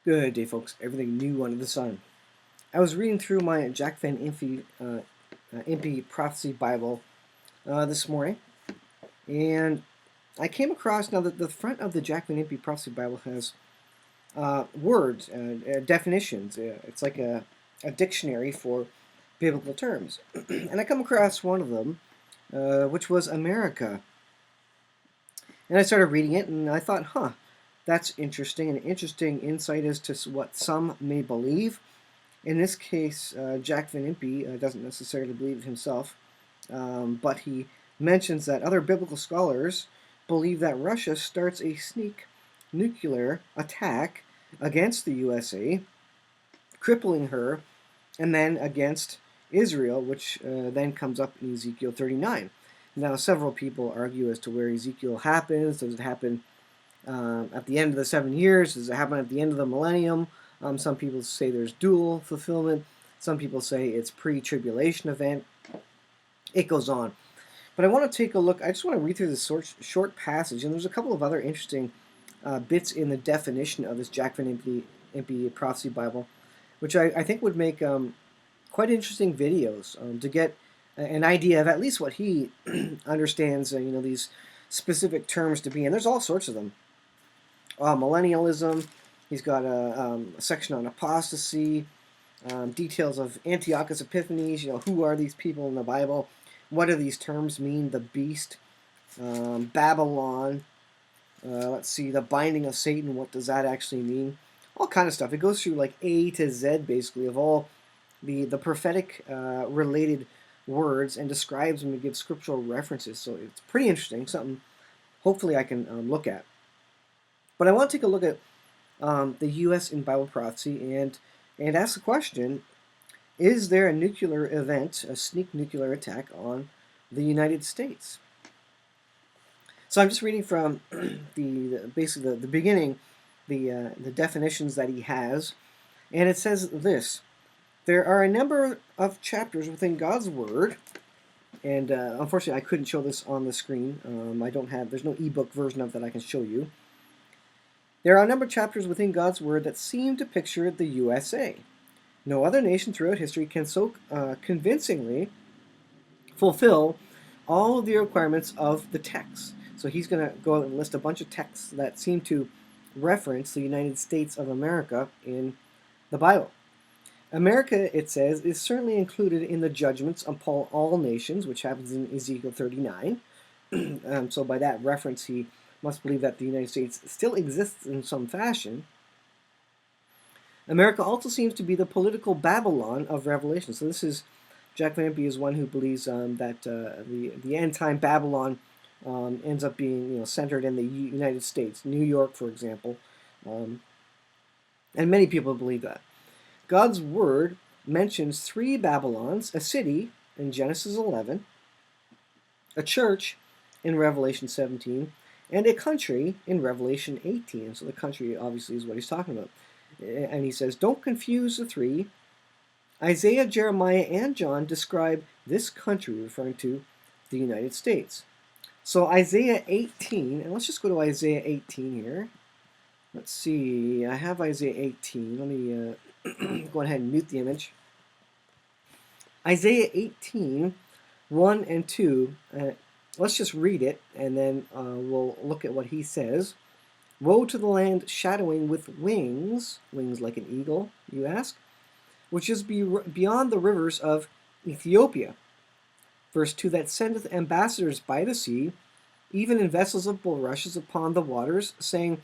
Good day, folks. Everything new under the sun. I was reading through my Jack Van Impe Prophecy Bible this morning, and I came across now that the front of the Jack Van Impe Prophecy Bible has words, definitions. It's like a dictionary for biblical terms. And I come across one of them, which was America. And I started reading it, and I thought, that's interesting, an interesting insight as to what some may believe. In this case, Jack Van Impe doesn't necessarily believe it himself, but he mentions that other biblical scholars believe that Russia starts a sneak nuclear attack against the USA, crippling her, and then against Israel, which then comes up in Ezekiel 39. Now, several people argue as to where Ezekiel happens. Does it happen at the end of the 7 years? Does it happen at the end of the millennium? Some people say there's dual fulfillment. Some people say it's pre-tribulation event. It goes on. But I want to take a look. I just want to read through this short passage, and there's a couple of other interesting bits in the definition of this Jack Van Impe Prophecy Bible, which I think would make quite interesting videos to get an idea of at least what he understands, these specific terms to be. And there's all sorts of them. Millennialism. He's got a section on apostasy, details of Antiochus Epiphanes. Who are these people in the Bible? What do these terms mean? The beast, Babylon. Let's see, the binding of Satan. What does that actually mean? All kind of stuff. It goes through like A to Z, basically, of all the prophetic related words, and describes them and gives scriptural references. So it's pretty interesting. Something hopefully I can look at. But I want to take a look at the U.S. in Bible prophecy and ask the question: is there a nuclear event, a sneak nuclear attack on the United States? So I'm just reading from basically the beginning, the definitions that he has, and it says this: there are a number of chapters within God's Word, and unfortunately I couldn't show this on the screen. There's no ebook version of that I can show you. There are a number of chapters within God's Word that seem to picture the USA. No other nation throughout history can so convincingly fulfill all of the requirements of the text. So he's going to go out and list a bunch of texts that seem to reference the United States of America in the Bible. America, it says, is certainly included in the judgments upon all nations, which happens in Ezekiel 39. So by that reference, he must believe that the United States still exists in some fashion. America also seems to be the political Babylon of Revelation. So this is, Jack Van Impe is one who believes that the end-time Babylon ends up being centered in the United States, New York, for example. And many people believe that. God's Word mentions 3 Babylons: a city in Genesis 11, a church in Revelation 17, and a country in Revelation 18. So the country obviously is what he's talking about. And he says, don't confuse the 3. Isaiah, Jeremiah, and John describe this country, referring to the United States. So Isaiah 18, and let's just go to Isaiah 18 here. Let's see, I have Isaiah 18. Let me go ahead and mute the image. Isaiah 18, 1 and 2. Let's just read it, and then we'll look at what he says. Woe to the land shadowing with wings like an eagle, you ask, which is beyond the rivers of Ethiopia. Verse 2, that sendeth ambassadors by the sea, even in vessels of bulrushes upon the waters, saying,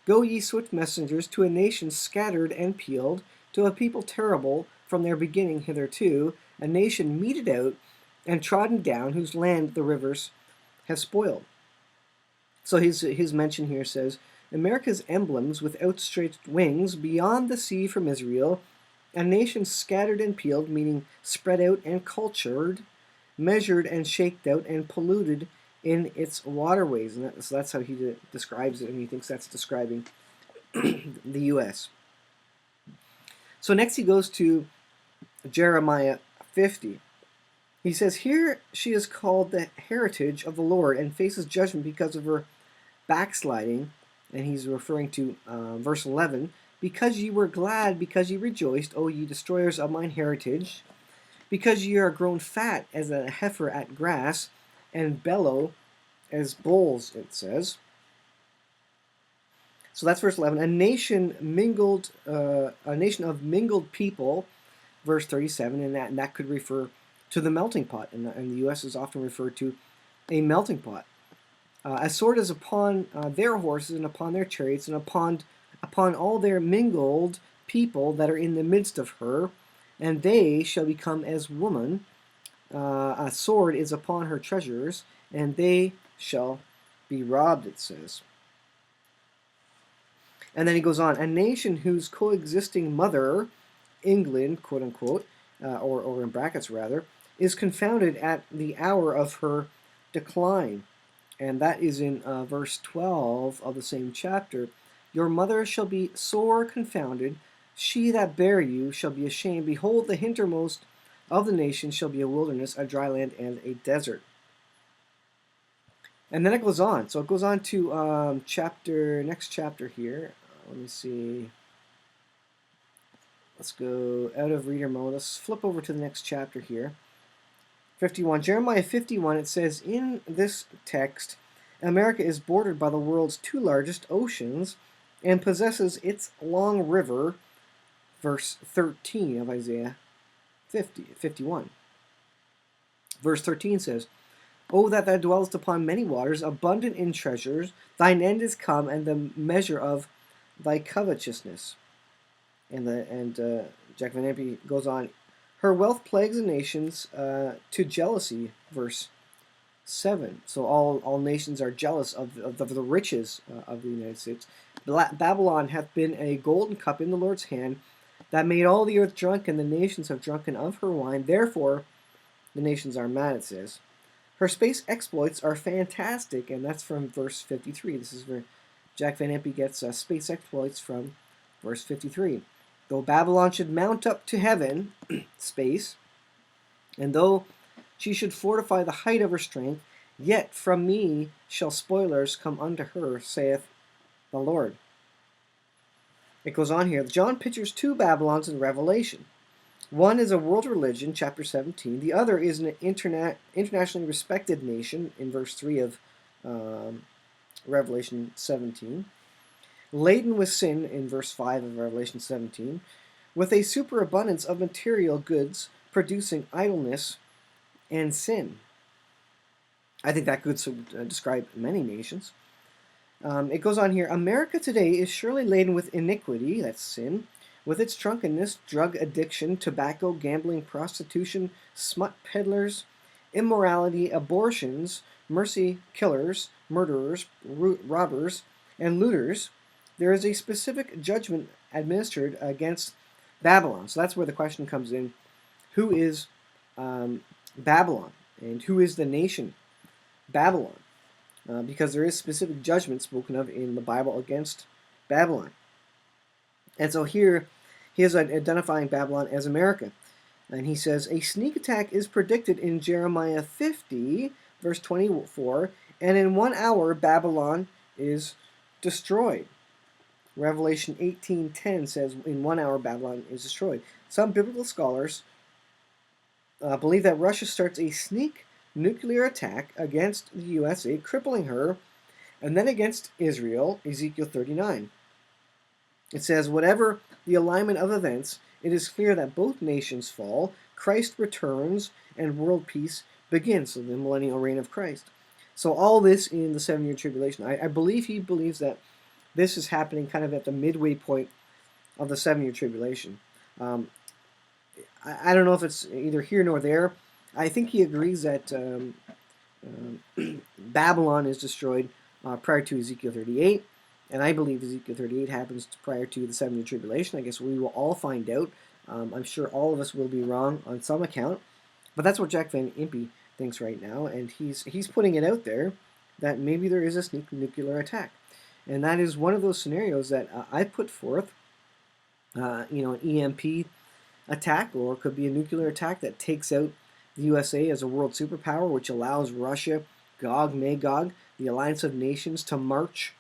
go ye swift messengers to a nation scattered and peeled, to a people terrible from their beginning hitherto, a nation meted out and trodden down, whose land the rivers have spoiled. So his mention here says, America's emblems with outstretched wings beyond the sea from Israel, a nation scattered and peeled, meaning spread out and cultured, measured and shaked out and polluted in its waterways. And so that's how he describes it, and he thinks that's describing the U.S. So next he goes to Jeremiah 50. He says, here she is called the heritage of the Lord and faces judgment because of her backsliding. And he's referring to verse 11, because ye were glad, because ye rejoiced, O ye destroyers of mine heritage, because ye are grown fat as a heifer at grass, and bellow as bulls, it says. So that's verse 11. A nation of mingled people, verse 37, and that could refer to the melting pot, and the U.S. is often referred to a melting pot. A sword is upon their horses and upon their chariots and upon all their mingled people that are in the midst of her, and they shall become as woman. A sword is upon her treasures, and they shall be robbed, it says. And then he goes on, a nation whose coexisting mother, England, quote unquote, or in brackets rather, is confounded at the hour of her decline. And that is in verse 12 of the same chapter. Your mother shall be sore confounded, she that bare you shall be ashamed. Behold, the hintermost of the nations shall be a wilderness, a dry land, and a desert. And then it goes on. So it goes on to next chapter here. Let me see. Let's go out of reader mode. Let's flip over to the next chapter here. 51. Jeremiah 51, it says, in this text, America is bordered by the world's two largest oceans and possesses its long river, verse 13 of Isaiah 51. Verse 13 says, O that thou dwellest upon many waters, abundant in treasures, thine end is come, and the measure of thy covetousness. And Jack Van Impe goes on, her wealth plagues the nations to jealousy, verse 7. So all nations are jealous of the riches of the United States. Babylon hath been a golden cup in the Lord's hand, that made all the earth drunk, and the nations have drunken of her wine. Therefore the nations are mad, it says. Her space exploits are fantastic, and that's from verse 53. This is where Jack Van Impe gets space exploits from verse 53. Though Babylon should mount up to heaven, space, and though she should fortify the height of her strength, yet from me shall spoilers come unto her, saith the Lord. It goes on here. John pictures two Babylons in Revelation. One is a world religion, chapter 17. The other is an internationally respected nation, in verse 3 of Revelation 17. Laden with sin, in verse 5 of Revelation 17. With a superabundance of material goods, producing idleness and sin. I think that could describe many nations. It goes on here. America today is surely laden with iniquity, that's sin, with its drunkenness, drug addiction, tobacco, gambling, prostitution, smut peddlers, immorality, abortions, mercy killers, murderers, robbers, and looters. There is a specific judgment administered against Babylon. So that's where the question comes in. Who is Babylon? And who is the nation Babylon? Because there is specific judgment spoken of in the Bible against Babylon. And so here he is identifying Babylon as America. And he says, a sneak attack is predicted in Jeremiah 50, verse 24, and in 1 hour Babylon is destroyed. Revelation 18:10 says, in 1 hour Babylon is destroyed. Some biblical scholars believe that Russia starts a sneak nuclear attack against the USA, crippling her, and then against Israel, Ezekiel 39. It says, whatever the alignment of events, it is clear that both nations fall, Christ returns, and world peace begins, so the millennial reign of Christ. So all this in the 7-year tribulation. I believe he believes that this is happening kind of at the midway point of the 7-year tribulation. I don't know if it's either here nor there. I think he agrees that Babylon is destroyed prior to Ezekiel 38, and I believe Ezekiel 38 happens prior to the 7-year tribulation. I guess we will all find out. I'm sure all of us will be wrong on some account, but that's what Jack Van Impe thinks right now, and he's putting it out there that maybe there is a sneak nuclear attack, and that is one of those scenarios that I put forth. An EMP attack, or it could be a nuclear attack that takes out the USA as a world superpower, which allows Russia, Gog, Magog, the alliance of nations, to march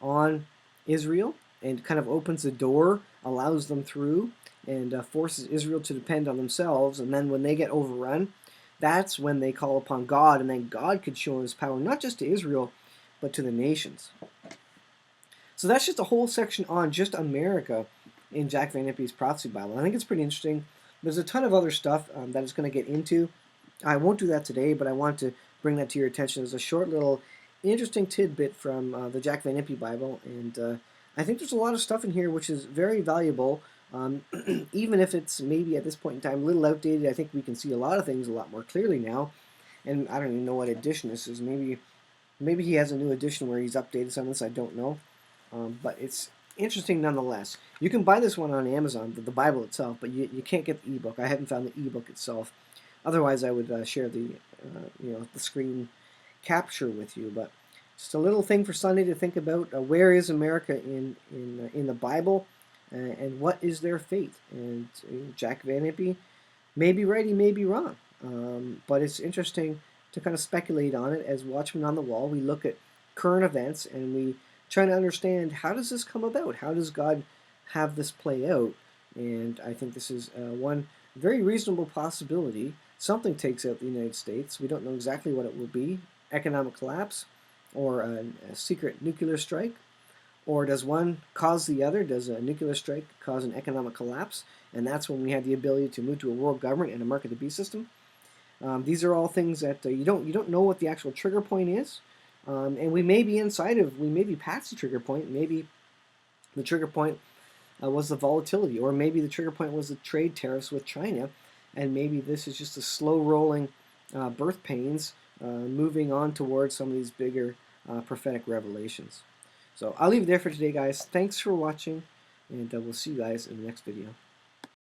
on Israel and kind of opens the door, allows them through, and forces Israel to depend on themselves. And then when they get overrun, that's when they call upon God, and then God could show his power not just to Israel, but to the nations. So that's just a whole section on just America in Jack Van Impe's Prophecy Bible. I think it's pretty interesting. There's a ton of other stuff that it's going to get into. I won't do that today, but I want to bring that to your attention as a short little interesting tidbit from the Jack Van Impe Bible. And I think there's a lot of stuff in here which is very valuable. Even if it's maybe at this point in time a little outdated, I think we can see a lot of things a lot more clearly now. And I don't even know what edition this is. Maybe he has a new edition where he's updated some of this. I don't know. But it's interesting nonetheless. You can buy this one on Amazon, the Bible itself, but you can't get the ebook. I haven't found the ebook itself. Otherwise, I would share the the screen capture with you. But just a little thing for Sunday to think about. Where is America in the Bible, and what is their fate? And Jack Van Impe may be right, he may be wrong. But it's interesting to kind of speculate on it as watchmen on the wall. We look at current events and we try to understand, how does this come about? How does God have this play out? And I think this is one very reasonable possibility. Something takes out the United States. We don't know exactly what it will be. Economic collapse, or a secret nuclear strike. Or does one cause the other? Does a nuclear strike cause an economic collapse? And that's when we have the ability to move to a world government and a market to beast system. These are all things that you don't know what the actual trigger point is. And we may be we may be past the trigger point. Maybe the trigger point was the volatility, or maybe the trigger point was the trade tariffs with China, and maybe this is just a slow rolling birth pains moving on towards some of these bigger prophetic revelations. So I'll leave it there for today, guys. Thanks for watching, and we'll see you guys in the next video.